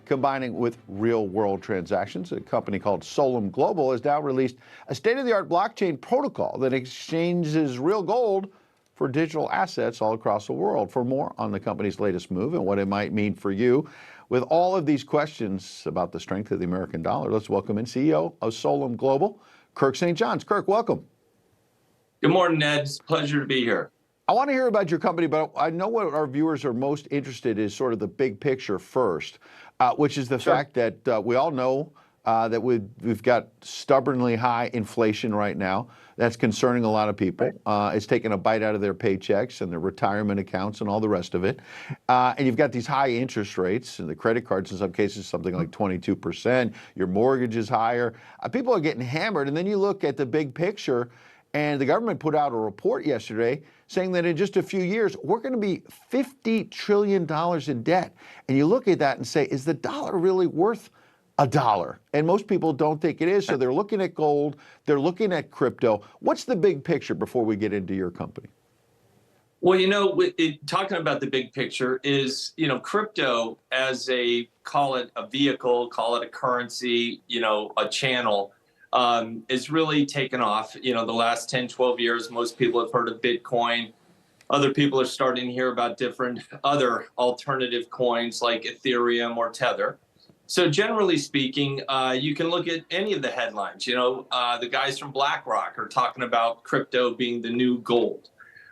combining with real-world transactions. A company called Solum Global has now released a state-of-the-art blockchain protocol that exchanges real gold for digital assets all across the world. For more on the company's latest move and what it might mean for you, with all of these questions about the strength of the American dollar, let's welcome in CEO of Solum Global, Kirk St. John's. Kirk, welcome. Good morning, Ned. It's a pleasure to be here. I want to hear about your company, but I know what our viewers are most interested in is sort of the big picture first, which is the fact that we all know that we've got stubbornly high inflation right now. That's concerning a lot of people. It's taking a bite out of their paychecks and their retirement accounts and all the rest of it. And you've got these high interest rates, and the credit cards in some cases something like 22%. Your mortgage is higher. People are getting hammered. And then you look at the big picture, and the government put out a report yesterday saying that in just a few years, we're going to be $50 trillion in debt. And you look at that and say, is the dollar really worth a dollar? And most people don't think it is. So they're looking at gold, they're looking at crypto. What's the big picture before we get into your company? Well, talking about the big picture is, crypto as call it a vehicle, call it a currency, a channel, is really taken off. The last 10, 12 years, most people have heard of Bitcoin. Other people are starting to hear about different other alternative coins like Ethereum or Tether. So generally speaking, you can look at any of the headlines. The guys from BlackRock are talking about crypto being the new gold.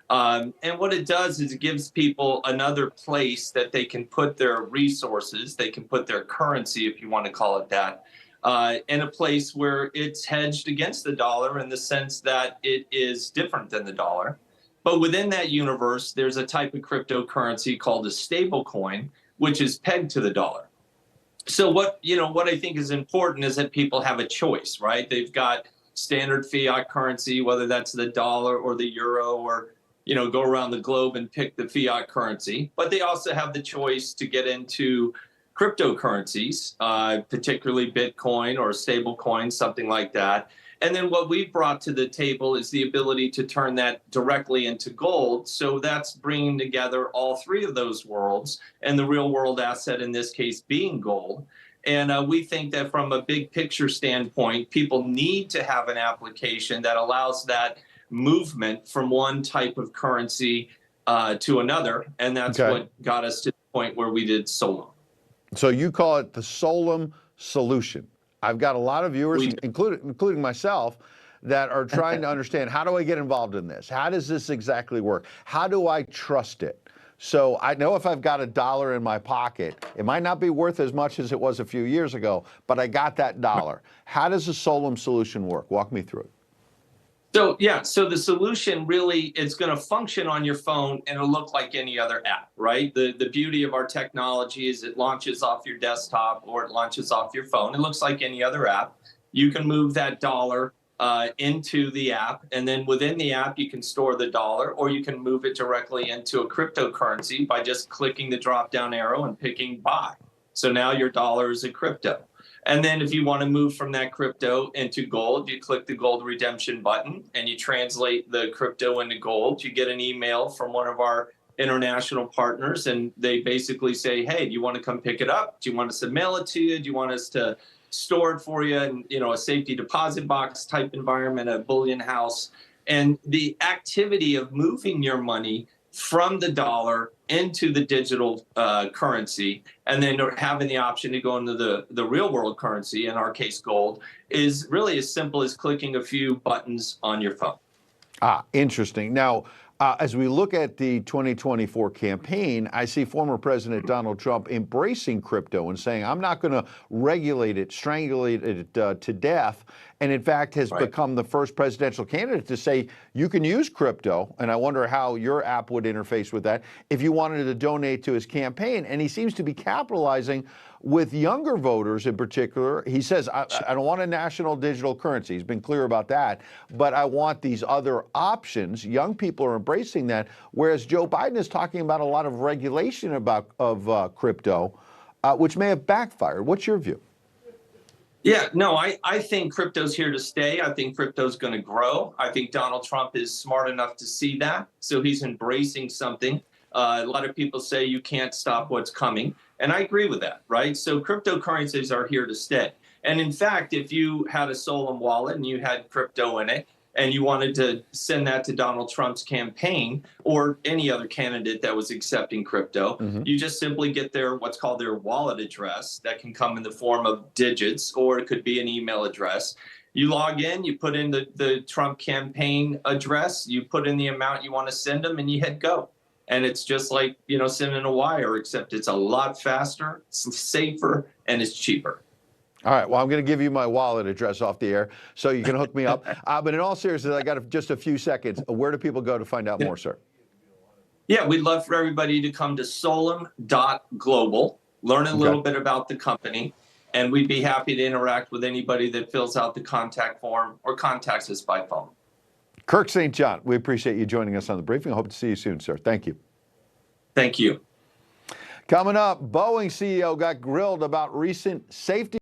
And what it does is it gives people another place that they can put their resources, they can put their currency, if you want to call it that, in a place where it's hedged against the dollar in the sense that it is different than the dollar. But within that universe, there's a type of cryptocurrency called a stable coin, which is pegged to the dollar. So what I think is important is that people have a choice, right? They've got standard fiat currency, whether that's the dollar or the euro or, go around the globe and pick the fiat currency. But they also have the choice to get into cryptocurrencies, particularly Bitcoin or stable coins, something like that. And then what we've brought to the table is the ability to turn that directly into gold. So that's bringing together all three of those worlds, and the real world asset in this case being gold. And we think that from a big picture standpoint, people need to have an application that allows that movement from one type of currency to another. And that's what got us to the point where we did Solum. So you call it the Solum solution. I've got a lot of viewers, including myself, that are trying to understand, how do I get involved in this? How does this exactly work? How do I trust it? So I know if I've got a dollar in my pocket, it might not be worth as much as it was a few years ago, but I got that dollar. How does the Solum solution work? Walk me through it. So the solution really is going to function on your phone and it'll look like any other app, right? The beauty of our technology is it launches off your desktop or it launches off your phone. It looks like any other app. You can move that dollar into the app, and then within the app you can store the dollar, or you can move it directly into a cryptocurrency by just clicking the drop down arrow and picking buy. So now your dollar is a crypto. And then if you want to move from that crypto into gold, you click the gold redemption button and you translate the crypto into gold. You get an email from one of our international partners and they basically say, hey, do you want to come pick it up? Do you want us to mail it to you? Do you want us to store it for you in a safety deposit box type environment, a bullion house? And the activity of moving your money from the dollar into the digital currency, and then having the option to go into the real world currency, in our case gold, is really as simple as clicking a few buttons on your phone. Interesting. Now, as we look at the 2024 campaign, I see former President Donald Trump embracing crypto and saying, I'm not going to regulate it, strangulate it to death. And in fact, has become the first presidential candidate to say you can use crypto. And I wonder how your app would interface with that if you wanted to donate to his campaign. And he seems to be capitalizing with younger voters in particular. He says, I don't want a national digital currency. He's been clear about that. But I want these other options. Young people are embracing that, whereas Joe Biden is talking about a lot of regulation of crypto, which may have backfired. What's your view? Yeah, no, I think crypto's here to stay. I think crypto's going to grow. I think Donald Trump is smart enough to see that. So he's embracing something. A lot of people say you can't stop what's coming. And I agree with that, right? So cryptocurrencies are here to stay. And in fact, if you had a Solem wallet and you had crypto in it, and you wanted to send that to Donald Trump's campaign or any other candidate that was accepting crypto, you just simply get their what's called their wallet address that can come in the form of digits, or it could be an email address. You log in, you put in the Trump campaign address, you put in the amount you want to send them, and you hit go. And it's just like, sending a wire, except it's a lot faster, it's safer, and it's cheaper. All right. Well, I'm going to give you my wallet address off the air so you can hook me up. But in all seriousness, I got just a few seconds. Where do people go to find out more, sir? Yeah, we'd love for everybody to come to solem.global, learn a little bit about the company, and we'd be happy to interact with anybody that fills out the contact form or contacts us by phone. Kirk St. John, we appreciate you joining us on the briefing. I hope to see you soon, sir. Thank you. Thank you. Coming up, Boeing CEO got grilled about recent safety